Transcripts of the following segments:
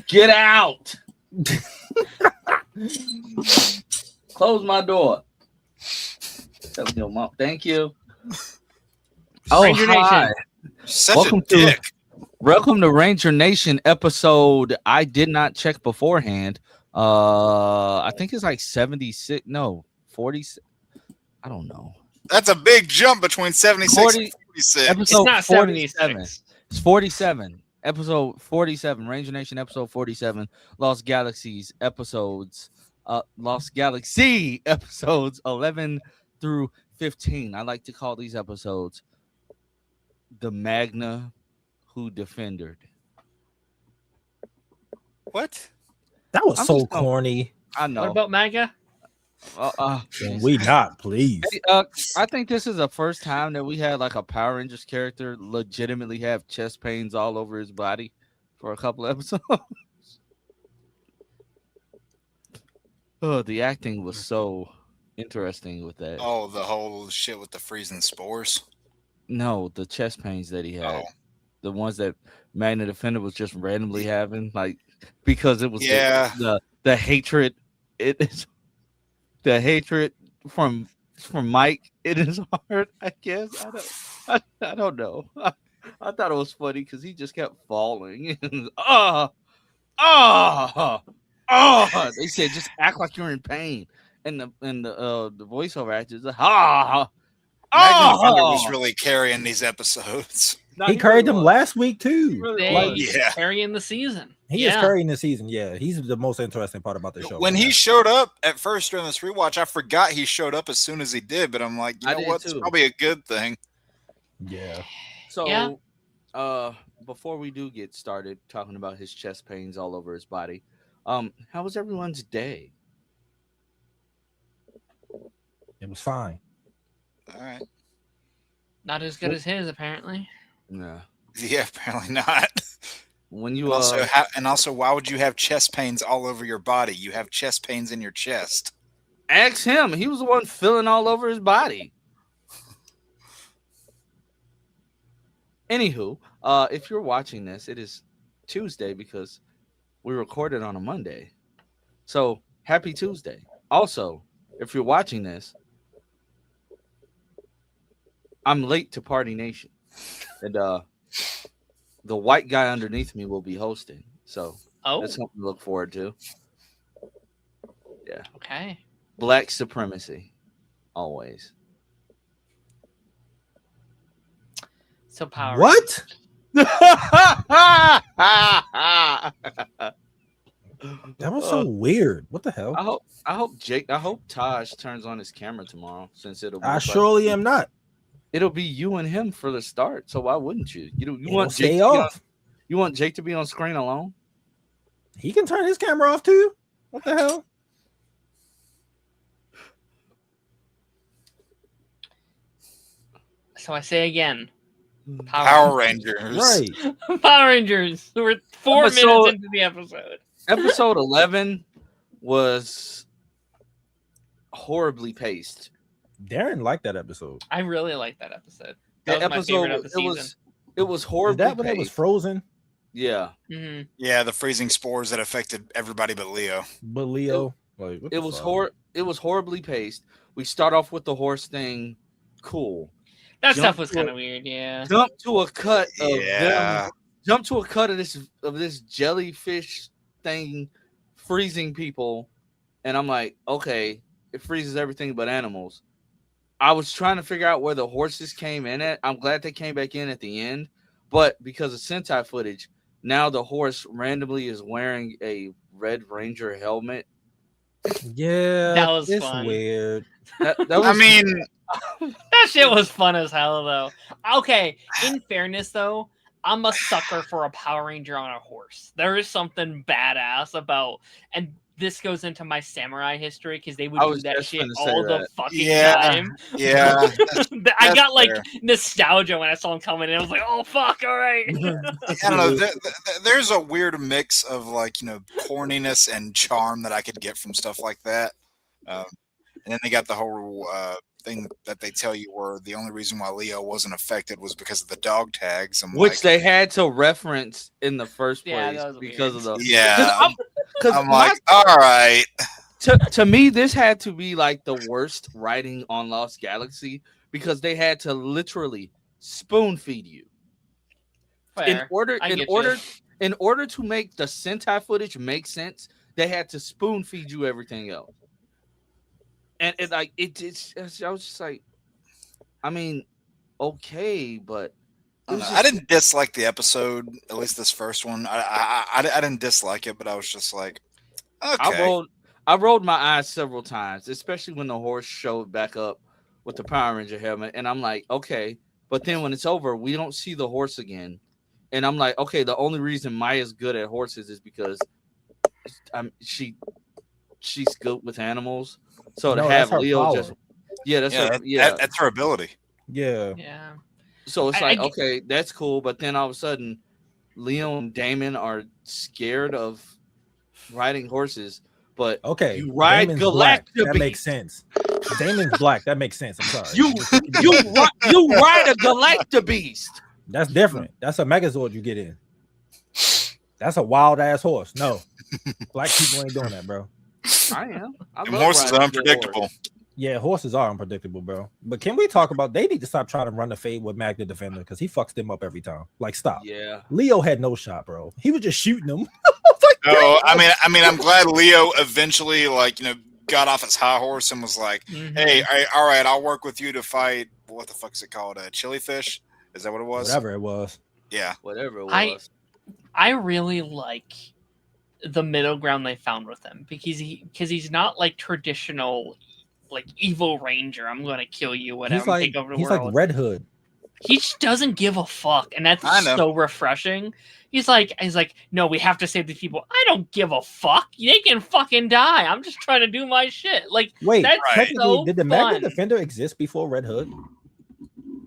Get out. Close my door. Tell your mom. Thank you. Oh, Ranger hi. Nation. Such a dick. Welcome to Ranger Nation episode. I did not check beforehand. I think it's like 76. No, 40. I don't know. That's a big jump between 76 and 46. Episode It's not 47. 76. It's 47. Episode 47. Ranger Nation episode 47. Lost Galaxies episodes. Lost Galaxy episodes 11 through 15. I like to call these episodes the Magna Who Defendered. What? That was I'm so just gonna- corny. I know. What about MAGA? Can we not, please? Hey, I think this is the first time that we had like a Power Rangers character legitimately have chest pains all over his body for a couple episodes. Oh, the acting was so interesting with that. Oh, the whole shit with the freezing spores. No, the chest pains that he had, Oh, the ones that Magna Defender was just randomly having, like because it was Yeah. the hatred. It is the hatred from Mike in his heart. I guess I don't know. I thought it was funny because he just kept falling. They said just act like you're in pain, and the voiceover actors Magna Defender was really carrying these episodes. He carried them last week too. They Yeah. carrying the season. He is carrying the season. Yeah, he's the most interesting part about the show. When he showed up at first during this rewatch, I forgot he showed up as soon as he did, but I'm like, you I know did what? It's too. probably a good thing. Yeah. So, before we do get started talking about his chest pains all over his body, how was everyone's day? It was fine. All right. Not as good as his, apparently. Yeah. Yeah, apparently not. When you And also, why would you have chest pains all over your body? You have chest pains in your chest. ask him, he was the one feeling all over his body. Anywho, if you're watching this, it is Tuesday because we recorded on a Monday. So happy Tuesday. Also, if you're watching this, I'm late to Party Nation. And the white guy underneath me will be hosting. So that's something to look forward to. Yeah. Okay. Black supremacy. Always. So power. What? I That was so weird. What the hell? I hope Taj turns on his camera tomorrow since it'll be I surely am not. it'll be you and him for the start. So why wouldn't you? You It'll want Jake stay to be on, off. you want Jake to be on screen alone? He can turn his camera off too. What the hell? So I say again. Power Rangers. Right. Power Rangers. We're 4 minutes into the episode. Episode 11 was horribly paced. Darren liked that episode. I really like that episode. The That was my favorite of the it season. was Is horribly that when it was paced. frozen? Yeah. Mm-hmm. Yeah, the freezing spores that affected everybody but Leo. But Leo, like, what It the was fuck? It was horribly paced. We start off with the horse thing. Cool. That Jump stuff was to kind a- of weird, yeah. Jump to a cut of Yeah. them. Jump to a cut of this jellyfish thing freezing people, and I'm like, okay, it freezes everything but animals. I was trying to figure out where the horses came in at. I'm glad they came back in at the end, but because of Sentai footage, now the horse randomly is wearing a Red Ranger helmet. Yeah, That was it's fun. weird. That was, I mean, That shit was fun as hell, though. Okay, in fairness, though, I'm a sucker for a Power Ranger on a horse. There is something badass about, and this goes into my samurai history because they would I do was that just shit gonna say all the that. fucking Yeah. time. yeah. I got like fair. nostalgia when I saw him coming in. I was like, "Oh fuck, all right." I don't know. There's a weird mix of like, you know, corniness and charm that I could get from stuff like that. And then they got the whole thing that they tell you where the only reason why Leo wasn't affected was because of the dog tags. I'm Which like, they had to reference in the first Yeah, place that was because weird. of the yeah, because I'm like, all right. to me this had to be like the worst writing on Lost Galaxy because they had to literally spoon feed you in Fair. order I in get order you. in order to make the Sentai footage make sense. They had to spoon feed you everything else, and it like I was just like, I mean, okay, but I it don't was know. I just didn't dislike the episode, at least this first one. I didn't dislike it, but I was just like, I okay. rolled my eyes several times, especially when the horse showed back up with the Power Ranger helmet, and I'm like, okay, but then when it's over, we don't see the horse again, and I'm like, okay, the only reason Maya's good at horses is because she's good with animals, so to No, that's have her Leo power. just that's Yeah, her that's her ability. Yeah. Yeah. So it's I like, get- okay, that's cool, but then all of a sudden, Leo and Damon are scared of riding horses, but Okay. you ride Damon's black. Galacta That makes Beast. sense. Damon's black. That makes sense. I'm sorry. You you ride a Galacta Beast. That's different. That's a Megazord you get in. That's a wild ass horse. No, black people ain't doing that, bro. I am. I And love horses riding are a good horse. unpredictable. Yeah, horses are unpredictable, bro. But can we talk about they need to stop trying to run the fade with Mag the Defender because he fucks them up every time. Like, stop. Yeah. Leo had no shot, bro. He was just shooting them. No, I mean, I'm glad Leo eventually, like, got off his high horse and was like, Mhm. "Hey, all right, I'll work with you to fight. What the fuck is it called? Chili fish? Is that what it was? Whatever it was. Yeah. Whatever it I- was. I really like the middle ground they found with him because he's not like traditional like evil ranger. I'm gonna kill you, whatever. He's I'm like take over the he's world. like Red Hood. He just doesn't give a fuck, and that's I know. so refreshing. He's like, no, we have to save these people. I don't give a fuck. They can fucking die. I'm just trying to do my shit. Like, Wait, that's Right. technically, so did the fun. Magnet Defender exist before Red Hood?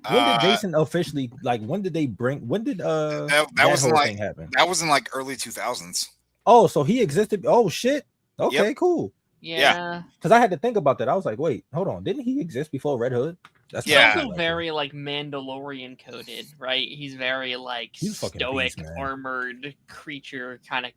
When did Jason officially when did they bring when did that that was whole like thing happen? that was in like early 2000s. Oh, so he existed. Oh shit. Okay, Yep. cool. Yeah. Because I had to think about that. I was like, wait, hold on. Didn't he exist before Red Hood? That's He's Yeah. also very like Mandalorian coded, right? He's very like He's a fucking stoic, beast, man. armored creature, kind of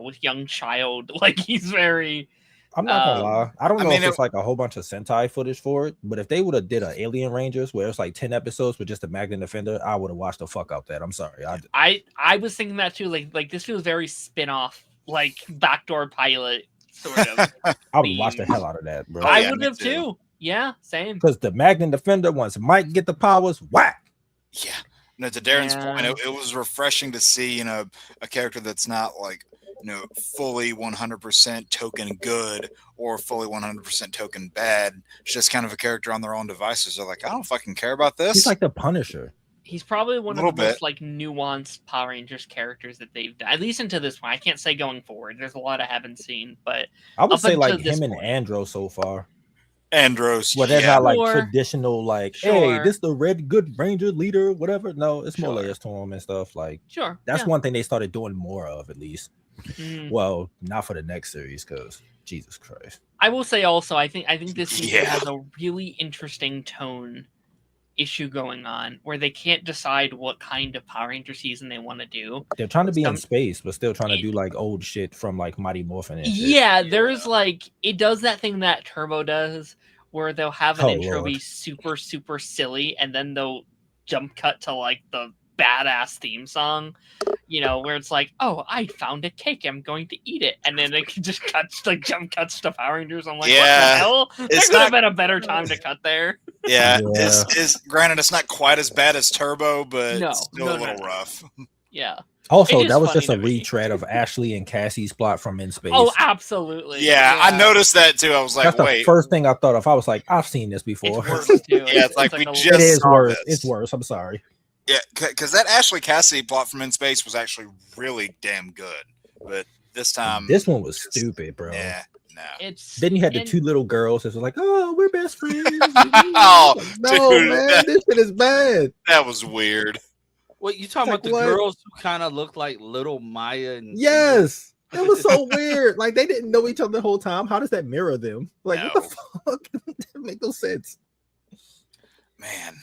with young child. Like he's very. I'm not gonna Um, lie. I don't I know mean, if it's like a whole bunch of Sentai footage for it, but if they would have did a Alien Rangers where it's like 10 episodes with just a Magnet Defender, I would have watched the fuck out that. I'm sorry. I was thinking that too. Like this feels very spin-off, like backdoor pilot sort of. I would watch the hell out of that, bro. Oh, I yeah, would me have too. too. Yeah, same. Because the Magnet Defender, once Mike get the powers, whack. Yeah. No, to Darren's Yeah. point, it was refreshing to see, a character that's not like, fully 100% token good or fully 100% token bad. It's just kind of a character on their own devices. They're like, I don't fucking care about this. He's like the Punisher. He's probably one of Little the most bit. like nuanced Power Rangers characters that they've done. At least into this point. I can't say going forward. There's a lot I haven't seen, but I would Up say until like this him and point. Andro so far. Andros. Where they're yeah. not like Sure. traditional, like, hey, Sure. this the red good ranger leader, whatever. No, it's more Sure. layers to him and stuff. Like sure. that's yeah. one thing they started doing more of, at least. Mm. Well, not for the next series, because Jesus Christ. I will say also, I think this season Yeah. has a really interesting tone issue going on where they can't decide what kind of Power Ranger season they want to do. They're trying to be in Some- space, but still trying to do like old shit from like Mighty Morphin and shit. Yeah, there's like it does that thing that Turbo does where they'll have an Oh, intro Lord. be super super silly and then they'll jump cut to like the badass theme song, where it's like, oh, I found a cake, I'm going to eat it, and then it just cuts like jump cuts to Power Rangers. I'm like, what the Yeah. hell? There It's could have not- been a better time to cut there. Yeah. Yeah. It's granted, it's not quite as bad as Turbo, but No, it's still no, a no, little no. rough. Yeah. Also, It is that was funny just a to me. retread of Ashley and Cassie's plot from In Space. Oh, absolutely. Yeah, I noticed that too. I was like, That's the wait. first thing I thought of. I was like, I've seen this It's before. worse too. Yeah, it's like we a- just- It is saw worse. this. It's worse. I'm sorry. Yeah, because that Ashley Cassidy plot from In Space was actually really damn good. But this time, This one was just- stupid, bro. yeah, no. It's Then you had the and- two little girls. It was like, oh, we're best friends. Oh, no, dude, man, this shit is bad. That was weird. Wait, you talking Like about the what? girls who kind of look like little Maya and Yes. It was so weird. Like they didn't know each other the whole time. How does that mirror them? Like what the fuck? That make no sense. Man,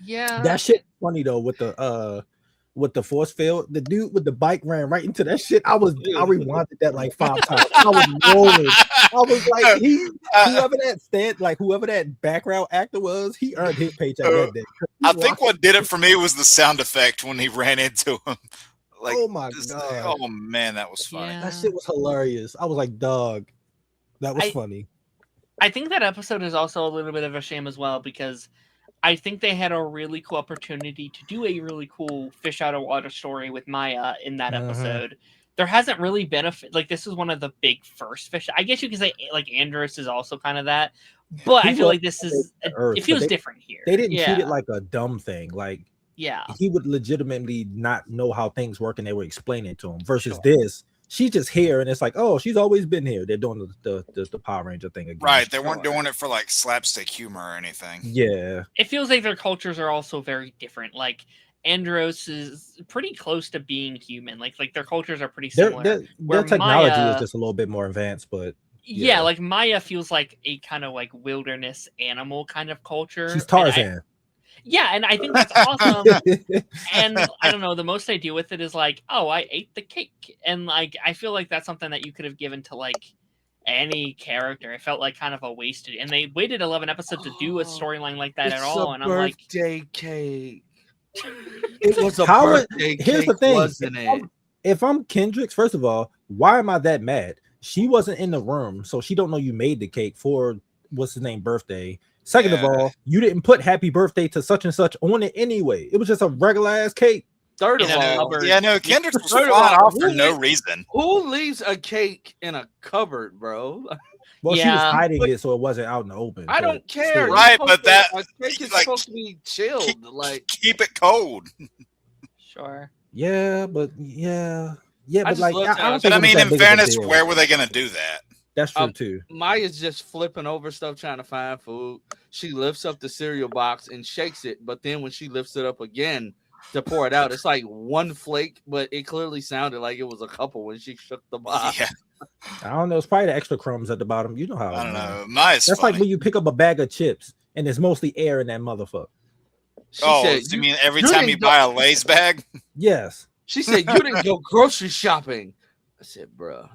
Yeah. That shit funny though with the force field. The dude with the bike ran right into that shit. I rewinded that like 5 times. I was rolling. I was like, whoever that background actor was, he earned his paycheck that day. I think what did it for me was the sound effect when he ran into him. Like, oh my god! Oh man, that was funny. Yeah. That shit was hilarious. I was like, dog, that was funny. I think that episode is also a little bit of a shame as well because I think they had a really cool opportunity to do a really cool fish out of water story with Maya in that episode. There hasn't really been like this is one of the big first fish. I guess you could say like Andros is also kind of that, but I feel like this is it feels different here. They didn't treat it like a dumb thing. Like he would legitimately not know how things work, and they were explaining to him. Versus this, she's just here, and it's like, oh, she's always been here. They're doing the Power Ranger thing again. Right? They weren't doing it for like slapstick humor or anything. Yeah, it feels like their cultures are also very different. Like Andros is pretty close to being human. Like their cultures are pretty similar. Their technology is just a little bit more advanced, but yeah, like Maya feels like a kind of like wilderness animal kind of culture. She's Tarzan. And I think that's awesome. And I don't know, the most I deal with it is like, oh, I ate the cake. And like I feel like that's something that you could have given to like any character. It felt like kind of a wasted, and they waited 11 episodes to do a storyline like that at all. And I'm like, birthday cake. It was a birthday cake. Here's the thing, wasn't it? If I'm Kendricks, first of all, why am I that mad? She wasn't in the room, so she don't know you made the cake for what's his name birthday. Second of all, you didn't put happy birthday to such and such on it anyway. It was just a regular ass cake. Third of all, Kendricks was flying off for no reason. Who leaves a cake in a cupboard, bro? Well, she was hiding it so it wasn't out in the open. I don't care. Right, but that a cake is supposed to be chilled. Keep it cold. Sure. Yeah, but but like I don't think. But I mean, in fairness, where were they going to do that? That's true too. Maya's just flipping over stuff trying to find food. She lifts up the cereal box and shakes it, but then when she lifts it up again to pour it out, it's like one flake, but it clearly sounded like it was a couple when she shook the box. Yeah. I don't know. It's probably the extra crumbs at the bottom. You know how I don't know. Maya's That's funny. like when you pick up a bag of chips and there's mostly air in that motherfucker. She said, you mean every time you buy a Lay's bag? Yes. She said, you didn't go grocery shopping. I said, bruh.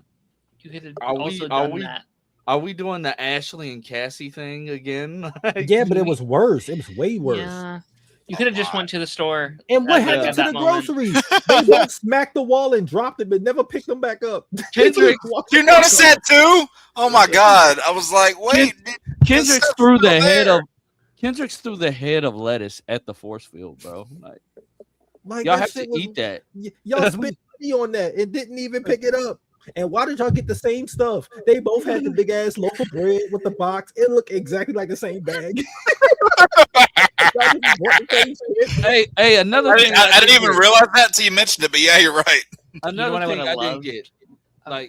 You could have also done that. Are we doing the Ashley and Cassie thing again? Yeah, but it was worse. It was way worse. Yeah. You could have just went to the store. And what happened to the groceries? They both smacked the wall and dropped them and never picked them back up. Kendrick, you notice that too? Oh my god! I was like, wait. Kendrick's threw the head of Kendrick's threw the head of lettuce at the force field, bro. Like y'all have to eat that. Y'all spent money on that. It didn't even pick it up. And why did y'all get the same stuff? They both had the big ass loaf of bread with the box. It looked exactly like the same bag. hey, another thing. I didn't even realize that until you mentioned it, but yeah, you're right. Another thing I didn't get. Like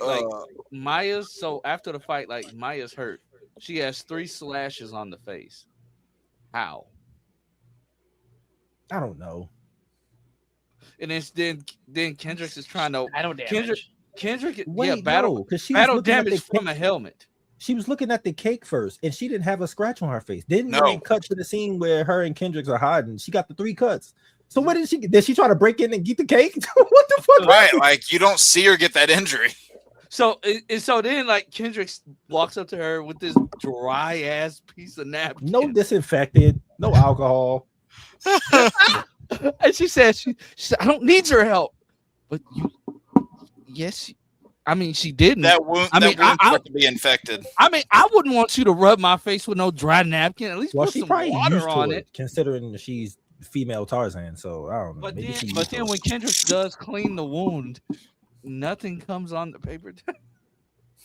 Maya's, so after the fight, like Maya's hurt. She has 3 slashes on the face. How? I don't know. And then Kendrick is trying to Kendrick battle damage from a helmet. She was looking at the cake first, and she didn't have a scratch on her face. Then they cut to the scene where her and Kendrick are hiding. She got the 3 cuts. So what did she? Did she try to break in and get the cake? What the fuck? Right, like you don't see her get that injury. So then like Kendrick walks up to her with this dry ass piece of napkin. No disinfected, no alcohol. And she said, I don't need your help. But I mean, she didn't. That wound had to be infected. I mean, I wouldn't want you to rub my face with no dry napkin. At least put some water on it. Considering she's female Tarzan, so I don't know. But then when Kendrick does clean the wound, nothing comes on the paper.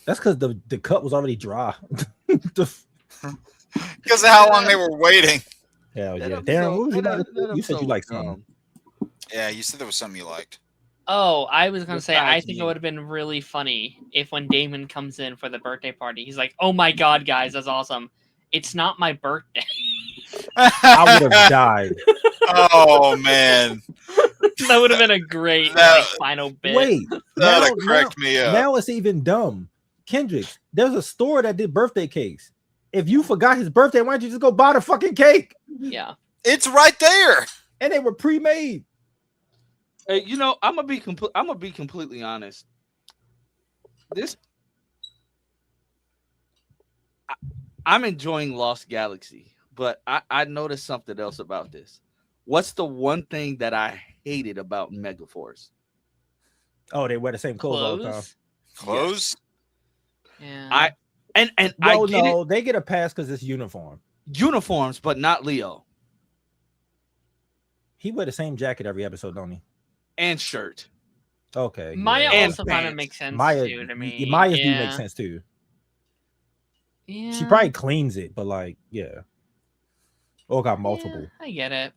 That's because the cut was already dry. Because of how long they were waiting. Hell yeah. Darren, you said you liked something. Yeah, you said there was something you liked. Oh, I was going to say, I think it would have been really funny if when Damon comes in for the birthday party, he's like, oh my God, guys, that's awesome. It's not my birthday. I would have died. Oh, man. That would have been a great final bit. Wait. That would have cracked me up. Now it's even dumb. Kendrick, there's a store that did birthday cakes. if you forgot his birthday, why don't you just go buy the fucking cake? Yeah. It's right there. And they were pre-made. Hey, you know, I'm gonna be completely honest. This I'm enjoying Lost Galaxy, but I noticed something else about this. What's the one thing that I hated about Megaforce? Oh, they wear the same clothes all the time. Clothes. Clothes. Yeah. I and Well, I get no, they get a pass because it's uniform. uniforms, but not Leo He wear the same jacket every episode, don't he? and shirt. Okay. Maya And also kind of pants. makes sense Maya, too to me. Maya's do yeah. make sense too. Yeah. She probably cleans it, but like, yeah. Or got multiple. Yeah, I get it.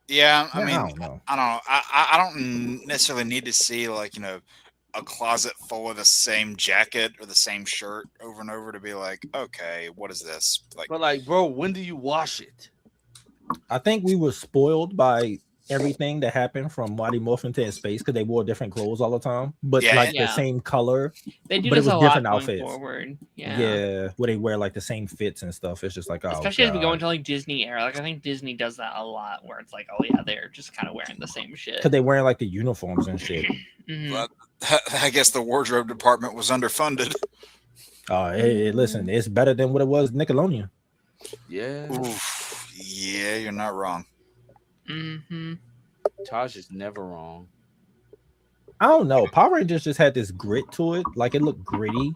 Yeah, I Yeah, mean, I don't know. I don't know. I don't necessarily need to see like a closet full of the same jacket or the same shirt over and over to be like, okay, what is this? Like, But like, bro, when do you wash it? I think we were spoiled by everything that happened from Mighty Morphin to in space because they wore different clothes all the time, but Yeah, like the yeah. same color. They do But it this was a lot different going outfits. forward. Yeah. Yeah, where they wear like the same fits and stuff. It's just like, oh, Especially as we go God. into like Disney era. Like I think Disney does that a lot where it's like, oh yeah, they're just kind of wearing the same shit. Because they wearing like the uniforms and shit. Mhm. but I guess the wardrobe department was underfunded. Hey, listen, it's better than what it was Nickelodeon. Yeah, Oof, yeah, you're not wrong. Mhm. Taj is never wrong. I don't know. Power Rangers just had this grit to it. Like it looked gritty.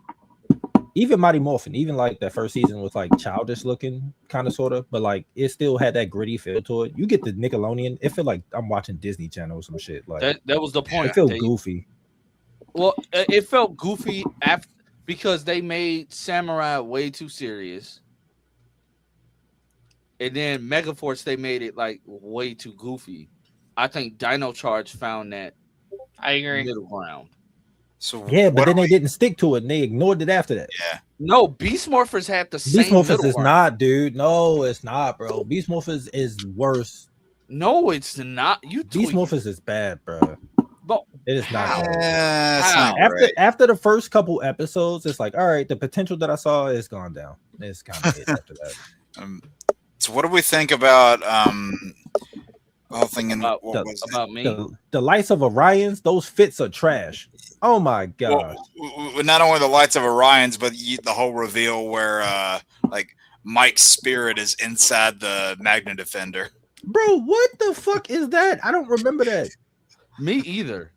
Even Mighty Morphin, even like that first season was like childish looking, kind of sort of, but like it still had that gritty feel to it. You get the Nickelodeon, it feel like I'm watching Disney Channel or some shit. Like That was the point. it feels They- goofy. Well, it felt goofy after because they made Samurai way too serious, and then Megaforce they made it like way too goofy. I think Dino Charge found that I agree. middle ground. So Yeah, but what then are they didn't stick to it and they ignored it after that. Yeah, No, Beast Morphers had the same. Beast Morphers middle is ground. not, dude. No, it's not, bro. Beast Morphers is worse. No, it's not. You Beast tweaking. Morphers is bad, bro. But It is not How? good. that's How? not After right. after the first couple episodes, it's like, all right, the potential that I saw is gone down. It's kind of hit after that. So what do we think about the whole thing in About- what was it? about me. The lights of Orion's, those fits are trash. Oh my god. Well, not only the lights of Orion's, but the whole reveal where like Mike's spirit is inside the Magna Defender. Bro, what the fuck is that? I don't remember that. me either.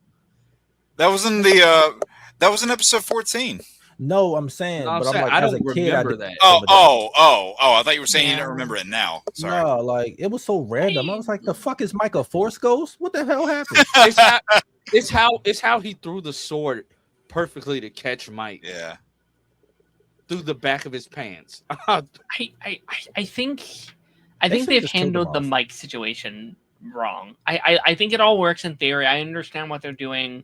That was in episode 14. No, I'm saying, No, I'm but I'm saying, like, I as don't a kid, I remember didn't that. Oh, remember I thought you were saying you Yeah. didn't remember it now. Sorry. No, like it was so random. I was like, the fuck is Mike a Force Ghost? What the hell happened? It's how he threw the sword perfectly to catch Mike Yeah. through the back of his pants. I think They they've should've just killed him handled the off. Mike situation wrong. I think it all works in theory. I understand what they're doing.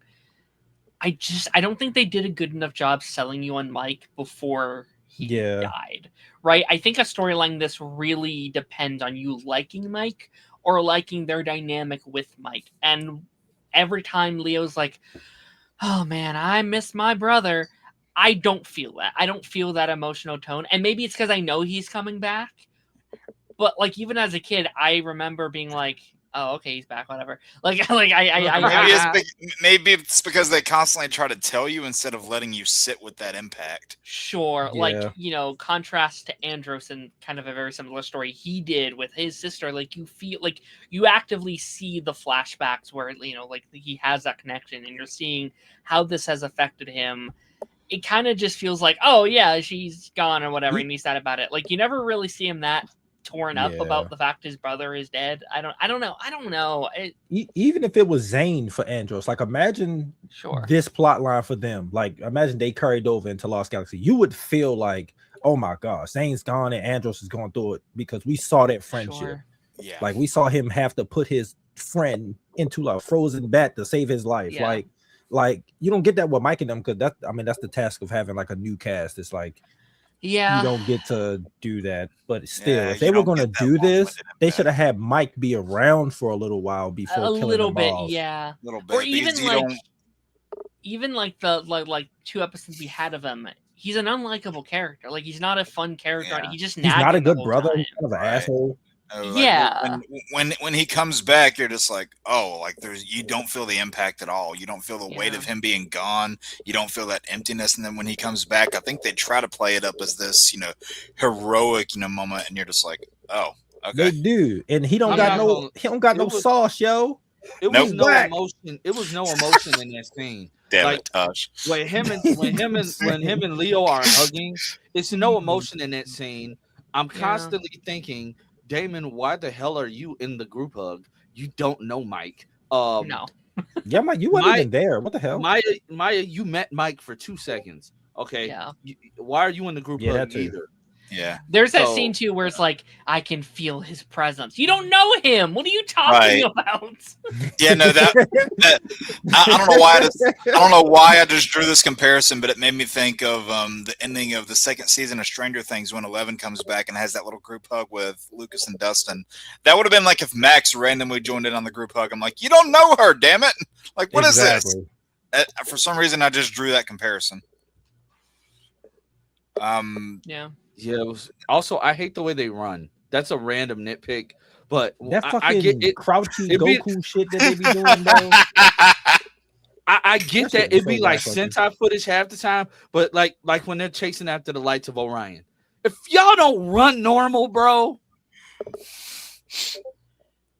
I don't think they did a good enough job selling you on Mike before he Yeah. died. Right? I think a storyline this really depends on you liking Mike or liking their dynamic with Mike. And every time Leo's like, "Oh man, I miss my brother," I don't feel that. I don't feel that emotional tone. And maybe it's because I know he's coming back. But like even as a kid, I remember being like, "Oh, okay, he's back, whatever." Like Maybe it's because they constantly try to tell you instead of letting you sit with that impact. sure, Yeah. like contrast to Andros and kind of a very similar story he did with his sister. Like you feel like you actively see the flashbacks where like he has that connection, and you're seeing how this has affected him. It kind of just feels like, oh yeah, she's gone or whatever, and he's sad about it. Like you never really see him that torn up Yeah. about the fact his brother is dead. I don't know. Even if it was Zane for Andros, like imagine Sure. this plot line for them. Like imagine they carried over into Lost Galaxy. You would feel like, oh my god, Zane's gone and Andros is going through it because we saw that friendship. Sure. Yeah. Like we saw him have to put his friend into a frozen bat to save his life. Yeah. Like you don't get that with Mike and them because that's the task of having like a new cast. It's like Yeah. you don't get to do that. But still, Yeah, if they you were don't going to get that do this, long-winded they impact. should have had Mike be around for a little while before a killing little them bit, off. yeah. A little bit. Or even because you like don't- even like the like 2 episodes we had of him, he's an unlikable character. Like he's not a fun character. Yeah. He's just He's not a nagging the good whole brother. time. He's kind of an Right. asshole. Like, Yeah. when he comes back, you're just like, oh, like you don't feel the impact at all. You don't feel the weight Yeah. of him being gone. You don't feel that emptiness. And then when he comes back, I think they try to play it up as this, heroic, moment, and you're just like, oh, They okay. do, and he don't I'm got not no gonna- he don't got it no was- sauce, yo. It Nope. was no Whack. emotion. It was no emotion in that scene. Damn Like, it, Tosh. when him and Leo are hugging, it's no emotion in that scene. I'm Yeah. constantly thinking, Damon, why the hell are you in the group hug? You don't know Mike. No. Yeah, Mike, you wasn't even there. What the hell? Maya, you met Mike for 2 seconds. Okay. Yeah. Why are you in the group Yeah, hug that too. either? Yeah. There's that So- scene too where it's like, I can feel his presence. You don't know him. What are you talking Right. about? Yeah, no, I don't know why I just drew this comparison, but it made me think of the ending of the second season of Stranger Things when 11 comes back and has that little group hug with Lucas and Dustin. That would have been like if Max randomly joined in on the group hug. I'm like, you don't know her, damn it! Like, what is this? For some reason, I just drew that comparison. Yeah. Yeah. Also, I hate the way they run. That's a random nitpick, but That fucking I get it. crouchy it be- Goku shit that they be doing, bro. I get That shit that was it'd be so like lackluster. Sentai footage half the time, but like when they're chasing after the lights of Orion. If y'all don't run normal, bro.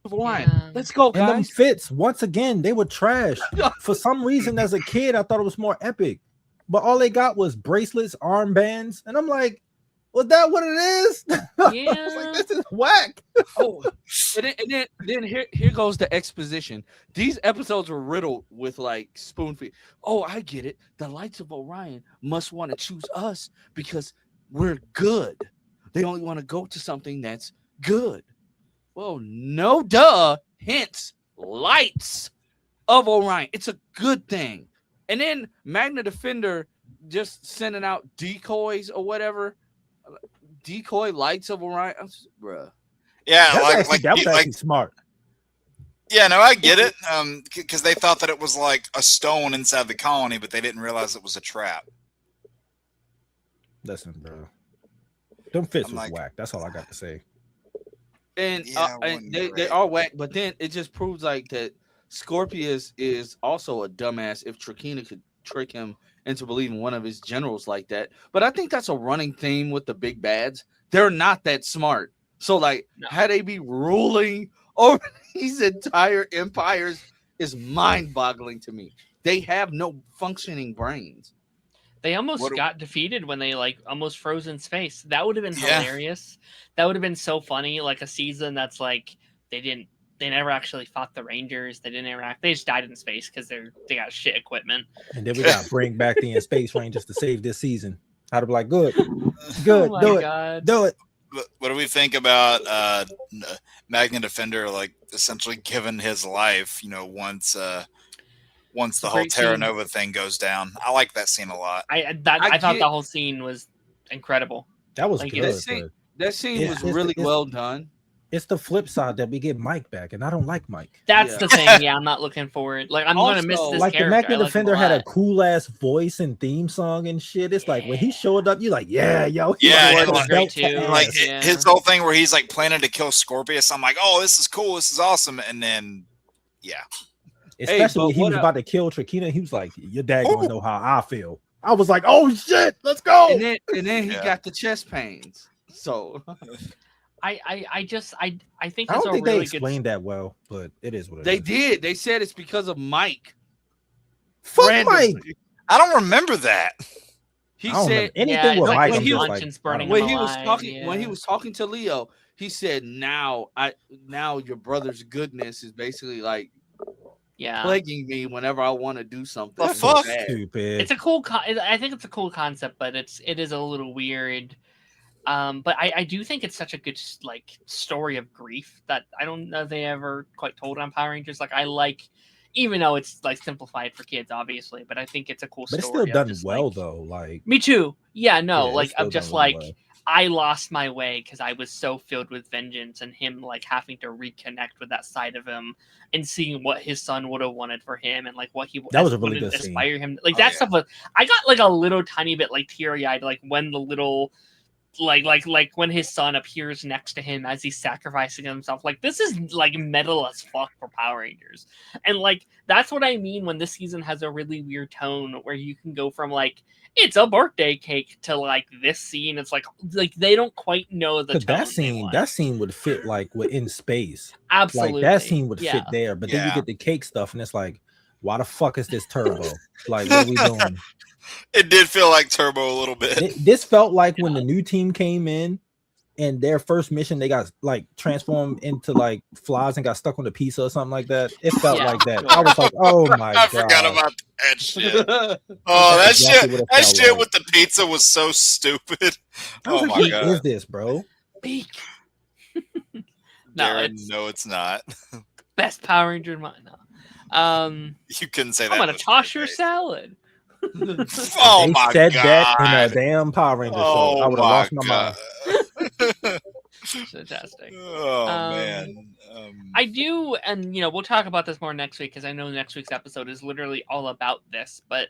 Of Orion. Yeah. Let's go, And them guys. fits, once again, they were trash. For some reason, as a kid, I thought it was more epic. But all they got was bracelets, armbands, and I'm like, was that what it is? I was Yeah. like, this is whack. Oh, and then here goes the exposition. These episodes were riddled with like spoon feed. Oh, I get it. The lights of Orion must want to choose us because we're good. They only want to go to something that's good. Well, no duh. Hence, lights of Orion. It's a good thing. And then Magna Defender just sending out decoys or whatever. Decoy lights of Orion. Bruh. Yeah, That was actually smart. Yeah, no, I get it. Because they thought that it was like a stone inside the colony, but they didn't realize it was a trap. Listen, bro. Them fits I'm was like- whack. That's all I got to say. And, Yeah, I and wouldn't they agree. are whack, but then it just proves like that Scorpius is also a dumbass if Trakina could trick him into believing one of his generals like that. But I think that's a running theme with the big bads. They're not that smart. So like No. how they be ruling over these entire empires is mind-boggling to me. They have no functioning brains. They almost What do- got defeated when they like almost froze in space. That would have been Yeah. hilarious. That would have been so funny. Like a season that's like they never actually fought the Rangers. They didn't interact. They just died in space because they got shit equipment. And then we got to bring back the Space Rangers to save this season. I'd be like, good, good, Oh my do it, god. do it. What do we think about Magna Defender, like essentially giving his life, once the whole Great scene. Terra Nova thing goes down? I like that scene a lot. I I thought get- the whole scene was incredible. That was Like, good. that scene- but That scene It's- was really it's- well done. it's the flip side that we get Mike back, and I don't like Mike. That's Yeah. the thing. Yeah, I'm not looking forward. Like I'm gonna miss Also, this Like the character. Magna I like him Defender had a lot. cool ass voice and theme song and shit. It's like when he showed up, you're like, yeah, yo, he Yeah, was and like, like- great too. ass. Like Yeah. his whole thing where he's like planning to kill Scorpius. I'm like, oh, this is cool. This is awesome. And then, yeah. Especially but when he what was a- about to kill Trakina, he was like, your dad gonna know how I feel. I was like, oh shit, let's go. And then he Yeah. got the chest pains. So I think I it's don't a think they really good. explained that well, but it is what it they is. did. They said it's because of Mike. Fuck Randomly. Mike. I don't remember that. He I don't said remember anything Yeah, with it's Mike. like I'm he just was like, conscience I burning don't when know. he was alive, talking when he yeah. was talking to Leo, he said now your brother's goodness is basically like Yeah, plaguing me whenever I want to do something. The so fuck? bad. Stupid. it's a cool. I think it's a cool concept, but it is a little weird. But I do think it's such a good like story of grief that I don't know they ever quite told on Power Rangers. Like I like, even though it's like simplified for kids, obviously, but I think it's a cool But story. it's still of done just, well like- though. Like Me too. Yeah, no, yeah, like it's still I'm just done really like well. I lost my way because I was so filled with vengeance and him like having to reconnect with that side of him and seeing what his son would have wanted for him and like what he That was a really would good scene. inspire him. Like Oh, that yeah. stuff was. I got like a little tiny bit like teary eyed like when the little. Like when his son appears next to him as he's sacrificing himself. Like this is like metal as fuck for Power Rangers, and like that's what I mean when this season has a really weird tone where you can go from like it's a birthday cake to like this scene. It's like they don't quite know the tone. That scene would fit like in space. Absolutely, like that scene would fit there. But then you get the cake stuff, and it's like, why the fuck is this Turbo? Like, what are we doing? It did feel like Turbo a little bit. This felt like when the new team came in and their first mission, they got like transformed into like flies and got stuck on a pizza or something like that. It felt like that. I was like, oh my god. I forgot about that shit. Oh, that exactly shit. That shit with the pizza was so stupid. Oh like, my what god. is this, bro? Peak. No, it's not. Best Power Ranger in mind. No. You couldn't say that. I'm gonna toss your salad. Oh they my said god! That in a damn Power Ranger show. I would have lost my mind. Fantastic. Oh man. I do, and we'll talk about this more next week because I know next week's episode is literally all about this. But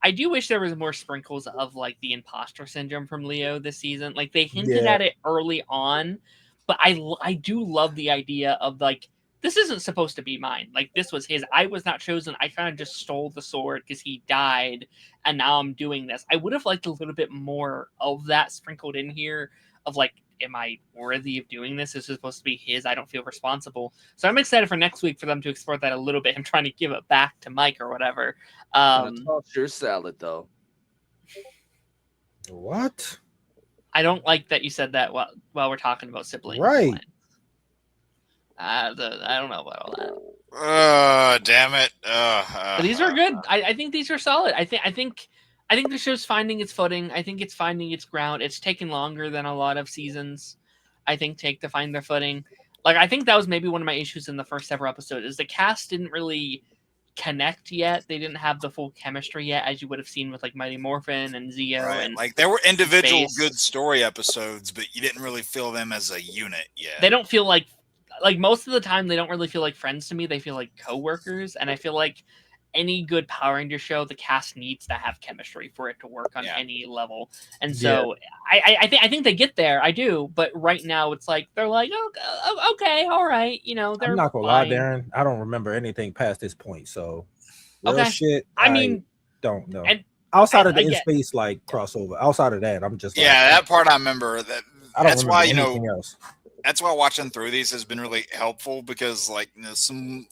I do wish there was more sprinkles of like the imposter syndrome from Leo this season. Like they hinted at it early on, but I do love the idea of like, this isn't supposed to be mine. Like this was his. I was not chosen. I kind of just stole the sword because he died, and now I'm doing this. I would have liked a little bit more of that sprinkled in here. Of like, am I worthy of doing this? This is supposed to be his. I don't feel responsible. So I'm excited for next week for them to explore that a little bit. I'm trying to give it back to Mike or whatever. Toss your salad though. What? I don't like that you said that while we're talking about siblings. Right. I don't know about all that. Damn it. But these are good. I think these are solid. I think the show's finding its footing. I think it's finding its ground. It's taken longer than a lot of seasons, I think, take to find their footing. Like, I think that was maybe one of my issues in the first ever episode is the cast didn't really connect yet. They didn't have the full chemistry yet, as you would have seen with like Mighty Morphin and Zeo. Right. And like there were individual Space. good story episodes, but you didn't really feel them as a unit yet. They don't feel like most of the time they don't really feel like friends to me. They feel like coworkers, and I feel like any good Power Ranger show, the cast needs to have chemistry for it to work on any level. And so I think they get there. I do, but right now it's like they're like, oh, okay, all right, they're I'm not gonna fine. lie, Darren. I don't remember anything past this point. So real Okay. shit. I mean, don't know. and outside of the in get- space like crossover, outside of that, I'm just like, that part I remember. I don't That's remember why anything else. That's why watching through these has been really helpful because like some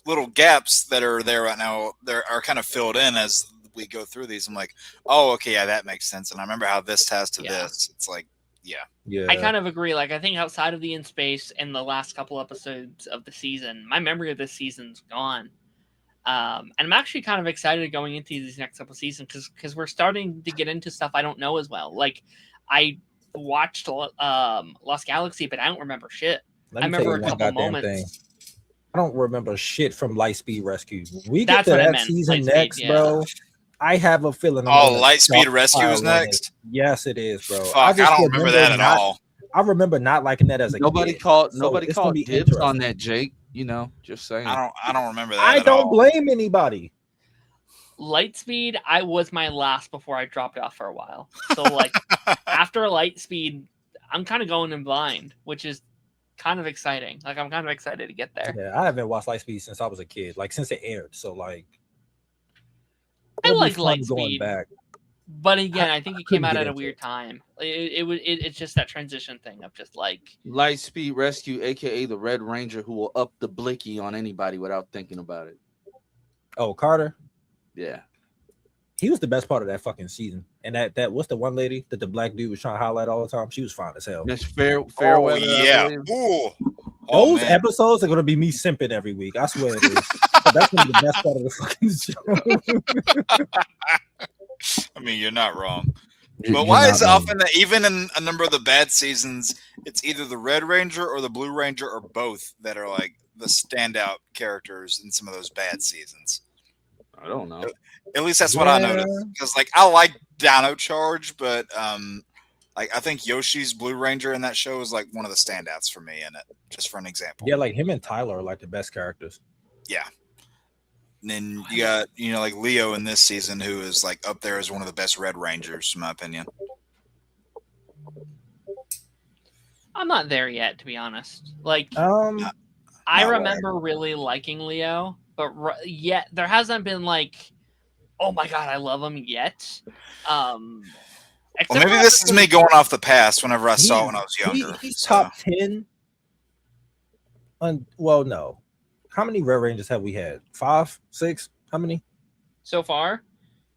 little gaps that are there right now are kind of filled in as we go through these. I'm like, oh, okay, yeah, that makes sense. And I remember how this ties to this. It's like, yeah. I kind of agree. Like, I think outside of the in space and the last couple episodes of the season, my memory of this season's gone. And I'm actually kind of excited going into these next couple seasons because we're starting to get into stuff I don't know as well. Like, I watched Lost Galaxy, but I don't remember shit. I remember a couple moments. I don't remember shit from Lightspeed Rescue. We That's get to what I that meant. season Lightspeed, next, bro. I have a feeling. Lightspeed Rescue is next. Yes, it is, bro. Fuck, I don't remember that at all. I remember not liking that as a nobody kid. called So dibs on that, Jake. Just saying. I don't remember that. I don't blame anybody. Lightspeed, I was my last before I dropped off for a while. So like after Lightspeed, I'm kind of going in blind, which is kind of exciting. Like I'm kind of excited to get there. Yeah, I haven't watched Lightspeed since I was a kid, like since it aired. So like, I like going Lightspeed, back. but again, I think it came out at a into weird time. It's just that transition thing of just like Lightspeed Rescue, aka the Red Ranger, who will up the blicky on anybody without thinking about it. Oh, Carter. Yeah, he was the best part of that fucking season. And that what's the one lady that the black dude was trying to highlight all the time? She was fine as hell. That's fair. Oh, weather, yeah. Ooh. Those episodes are gonna be me simping every week. I swear it is. But that's gonna be the best part of the fucking show. I mean, you're not wrong. But why is it often that even in a number of the bad seasons, it's either the Red Ranger or the Blue Ranger or both that are like the standout characters in some of those bad seasons? I don't know. At least that's what I noticed. Because like I like Dino Charge, but Like I think Yoshi's Blue Ranger in that show is like one of the standouts for me in it. Just for an example. Yeah, like him and Tyler are like the best characters. Yeah. And then you got like Leo in this season, who is like up there as one of the best Red Rangers, in my opinion. I'm not there yet, to be honest. Like, Not I where- remember really liking Leo, but yet there hasn't been like, oh my god, I love him yet. Well, Except maybe for this is me going off the past whenever I saw it He's- when I was younger. He's so. top 10. Well, no. How many Red Rangers have we had? 5, 6? How many? so far.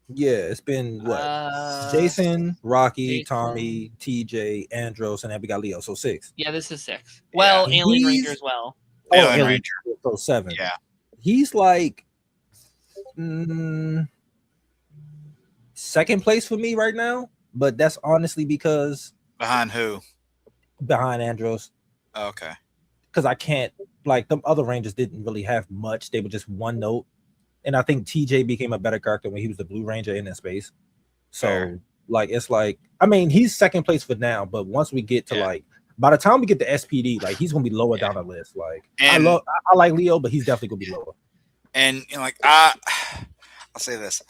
Yeah, it's been what? Jason, Rocky, Tommy, TJ, Andros, and then we got Leo. So 6. Yeah, this is 6. Well, Yeah. Alien He's- Ranger as well. Alien Alien Ranger. So 7. Yeah. He's like second place for me right now, but that's honestly because Behind who? behind Andros, Oh, okay. because I can't like them other Rangers didn't really have much. They were just one note. And I think TJ became a better character when he was the Blue Ranger in space. So Fair. like it's like I mean he's second place for now, but once we get to like by the time we get to SPD, like he's gonna be lower down the list. Like And- I like Leo, but he's definitely gonna be lower. And like I'll say this.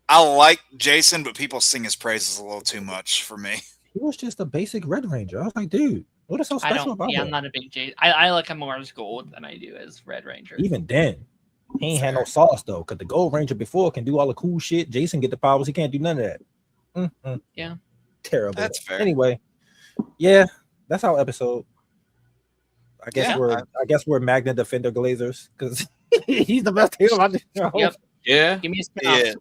I like Jason, but people sing his praises a little too much for me. He was just a basic Red Ranger. I was like, dude, what is so I special don't. about Yeah, him? I'm not a big J. I like him more as Gold than I do as Red Ranger. Even then, he ain't had no sauce though, because the Gold Ranger before can do all the cool shit. Jason get the powers, he can't do none of that. Yeah. Terrible. That's fair. Anyway, yeah, that's our episode. I guess Yeah. I guess we're Magna Defender Glazers because he's the best hero. I just know. Yep. Yeah. Give me a spin-off. Yeah.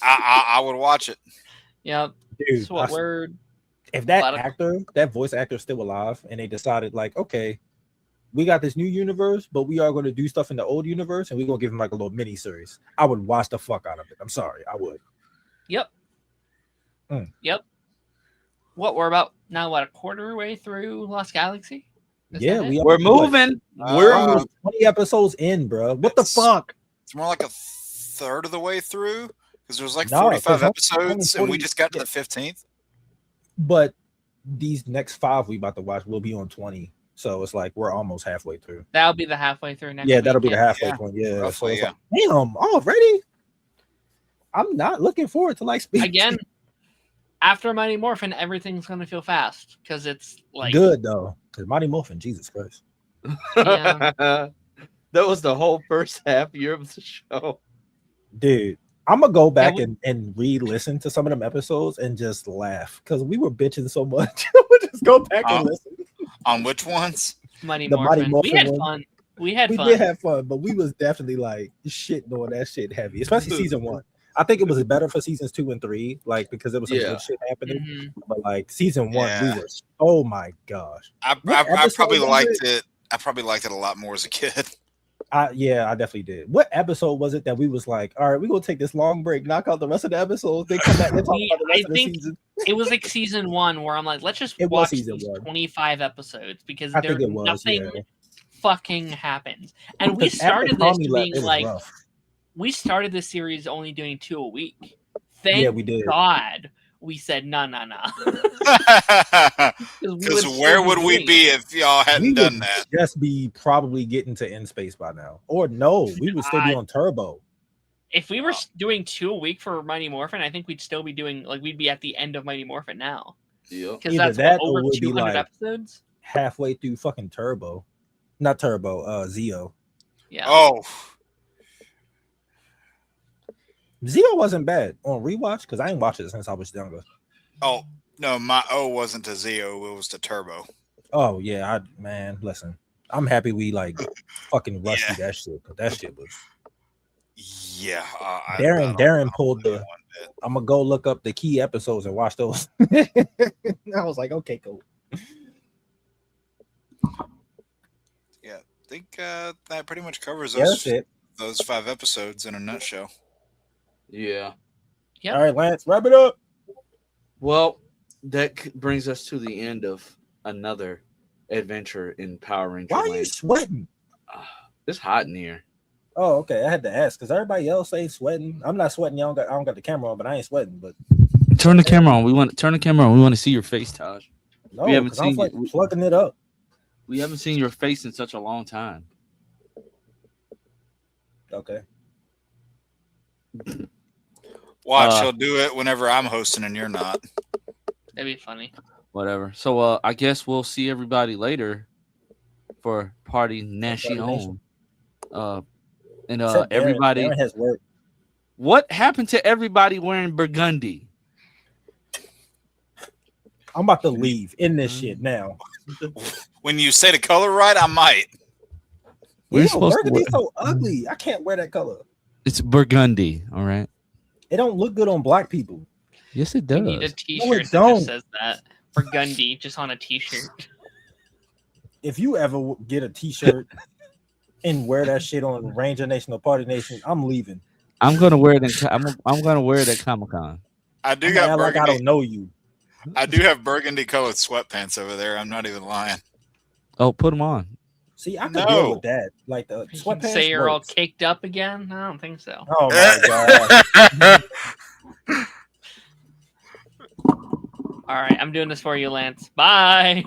I would watch it. Yep. Dude, So what word? if that lot of- actor, that voice actor is still alive, and they decided like, okay, we got this new universe, but we are going to do stuff in the old universe, and we're gonna give him like a little mini series. I would watch the fuck out of it. I'm sorry, I would. Yep. Yep. What we're about now? What, a quarter way through Lost Galaxy? Is Yeah, that it? we are We're moving. We're Uh, moving. 20 episodes in, bro. What the It's- fuck? It's more like a third of the way through because there's like No, 45 'cause only episodes, and we 40 just got to yeah. the 15th. But these next 5 we about to watch will be on 20. So it's like we're almost halfway through. That'll be the halfway through next. Yeah, that'll be the weekend. halfway Yeah, point. Yeah. So roughly, it's yeah. like, damn, already? I'm not looking forward to like speed. Again, after Mighty Morphin, everything's gonna feel fast because it's like Good though. Because Mighty Morphin, Jesus Christ. Yeah. That was the whole first half year of the show. Dude, I'm gonna go back we- and re-listen to some of them episodes and just laugh because we were bitching so much. We'll just go back and listen. On which ones? Mighty The Mighty Morphin. We had Morphin fun. We had We fun. did have fun, but we was definitely like shitting on that shit heavy, especially season 1. I think it was better for seasons 2 and 3, like because there was some Yeah. good shit happening. Mhm. But like season 1, Yeah. we were oh my gosh. I What episode probably was liked it. I probably liked it a lot more as a kid. Yeah, I definitely did. What episode was it that we was like, all right, we're gonna take this long break, knock out the rest of the episodes, then come back and talk about the rest I of the think season? It was like season 1 where I'm like, let's just It was watch season these 1. 25 episodes because I there think it was, nothing yeah. fucking happens. And we Because after started this Tommy left, being it was like, rough. we started this series only doing 2 a week. Thank Yeah, we did. God we said no. Because where would we be if y'all hadn't We done would that? just be probably getting to in space by now. Or no, we would still be God. on Turbo. If we were doing 2 a week for Mighty Morphin, I think we'd still be doing like we'd be at the end of Mighty Morphin now Yep. because Either that's that what, or over we'd be 200 like- episodes. Halfway through fucking Turbo. Not Turbo, Zeo. Yeah. Oh, Zeo wasn't bad on rewatch because I ain't watched it since I was younger. oh no, my O wasn't to Zeo, it was to Turbo. Oh yeah, man, listen. I'm happy we like fucking rushed Yeah. through that shit because that shit was. Yeah, Darren pulled the. one bit. I'm gonna go look up the key episodes and watch those. I was like, okay, cool. Yeah, I think that pretty much covers Yeah, that's it. those 5 episodes in a nutshell. Yeah. Yep. All right, Lance, wrap it up. Well, that brings us to the end of another adventure in Power Ranger Why are you land. sweating? It's hot in here. Oh, okay. I had to ask because everybody else ain't sweating. I'm not sweating. I don't got the camera on, but I ain't sweating. But Turn the camera on. We want to turn the camera on. We want to see your face, Taj. No, we haven't because I'm seen like it. plugging it up. We haven't seen your face in such a long time. Okay. Watch, he'll do it whenever I'm hosting and you're not. That'd be funny. Whatever. So I guess we'll see everybody later for Party Nation. And Except Darren. everybody. Darren has work. What happened to everybody wearing burgundy? I'm about to leave in this shit now. When you say the color right, I might. We're Ew, supposed to burgundy's wear- so ugly. I can't wear that color. It's burgundy. All right. It don't look good on black people. Yes, it We need a does. T-shirt that don't. just says that Burgundy just on a T-shirt. If you ever get a T-shirt and wear that shit on Ranger Nation or Party Nation, I'm leaving. I'm gonna wear it. I'm gonna wear it at Comic-Con. I do I'm got gonna act like I burgundy. don't know you. I do have burgundy colored sweatpants over there. I'm not even lying. Oh, put them on. See, I could No. deal with that. Like the You can sweatpants. say you're all works. caked up again? I don't think so. Oh my god. All right, I'm doing this for you, Lance. Bye.